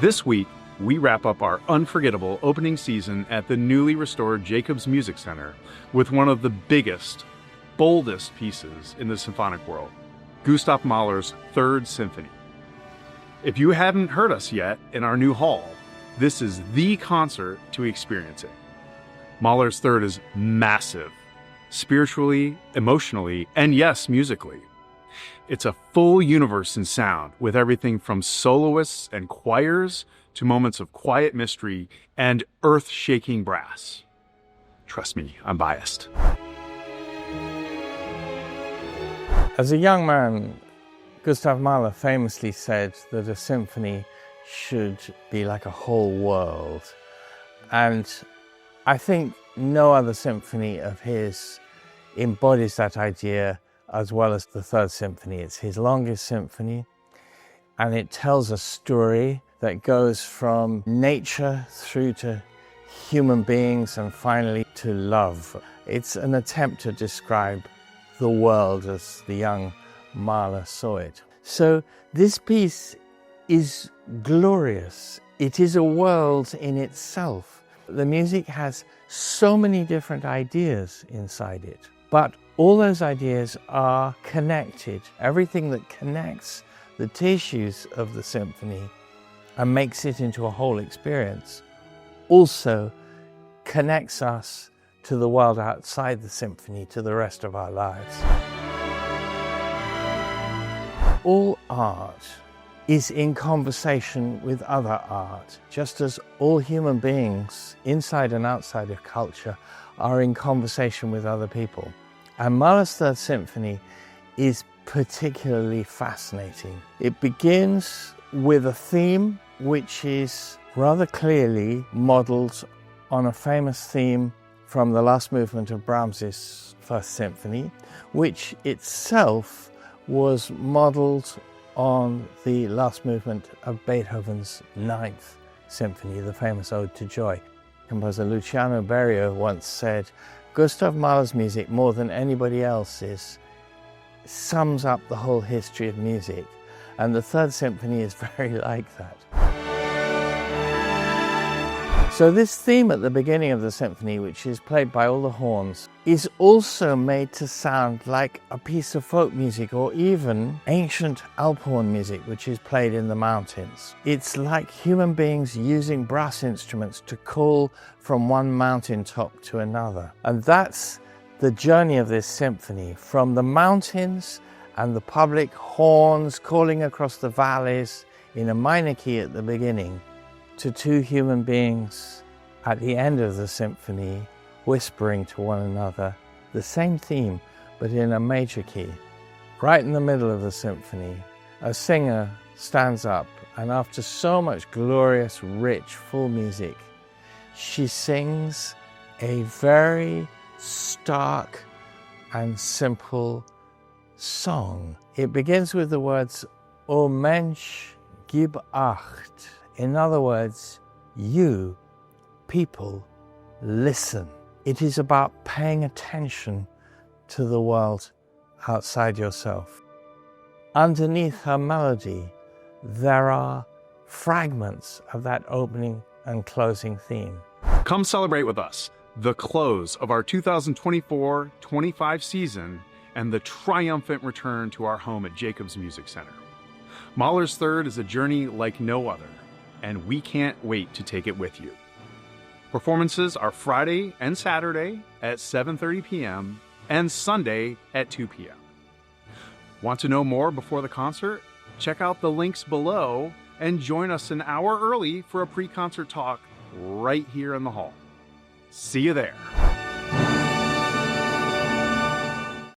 This week, we wrap up our unforgettable opening season at the newly restored Jacobs Music Center with one of the biggest, boldest pieces in the symphonic world, Gustav Mahler's Third Symphony. If you hadn't heard us yet in our new hall, this is the concert to experience it. Mahler's Third is massive, spiritually, emotionally, and yes, musically. It's a full universe in sound, with everything from soloists and choirs to moments of quiet mystery and earth-shaking brass. Trust me, I'm biased. As a young man, Gustav Mahler famously said that a symphony should be like a whole world. And I think no other symphony of his embodies that idea as well as the Third Symphony. It's his longest symphony, and it tells a story that goes from nature through to human beings and finally to love. It's an attempt to describe the world as the young Mahler saw it. So this piece is glorious. It is a world in itself. The music has so many different ideas inside it, but all those ideas are connected. Everything that connects the tissues of the symphony and makes it into a whole experience also connects us to the world outside the symphony, to the rest of our lives. All art is in conversation with other art, just as all human beings, inside and outside of culture, are in conversation with other people. And Mahler's Third Symphony is particularly fascinating. It begins with a theme which is rather clearly modeled on a famous theme from the last movement of Brahms's First Symphony, which itself was modeled on the last movement of Beethoven's Ninth Symphony, the famous Ode to Joy. Composer Luciano Berio once said, "Gustav Mahler's music, more than anybody else's, sums up the whole history of music," and the Third Symphony is very like that. So this theme at the beginning of the symphony, which is played by all the horns, is also made to sound like a piece of folk music or even ancient Alphorn music, which is played in the mountains. It's like human beings using brass instruments to call from one mountaintop to another. And that's the journey of this symphony, from the mountains and the public horns calling across the valleys in a minor key at the beginning, to two human beings at the end of the symphony whispering to one another the same theme but in a major key. Right in the middle of the symphony, a singer stands up, and after so much glorious, rich, full music, she sings a very stark and simple song. It begins with the words, "O Mensch, gib acht." In other words, you, people, listen. It is about paying attention to the world outside yourself. Underneath her melody, there are fragments of that opening and closing theme. Come celebrate with us the close of our 2024-25 season and the triumphant return to our home at Jacobs Music Center. Mahler's Third is a journey like no other, and we can't wait to take it with you. Performances are Friday and Saturday at 7:30 p.m. and Sunday at 2 p.m. Want to know more before the concert? Check out the links below and join us an hour early for a pre-concert talk right here in the hall. See you there.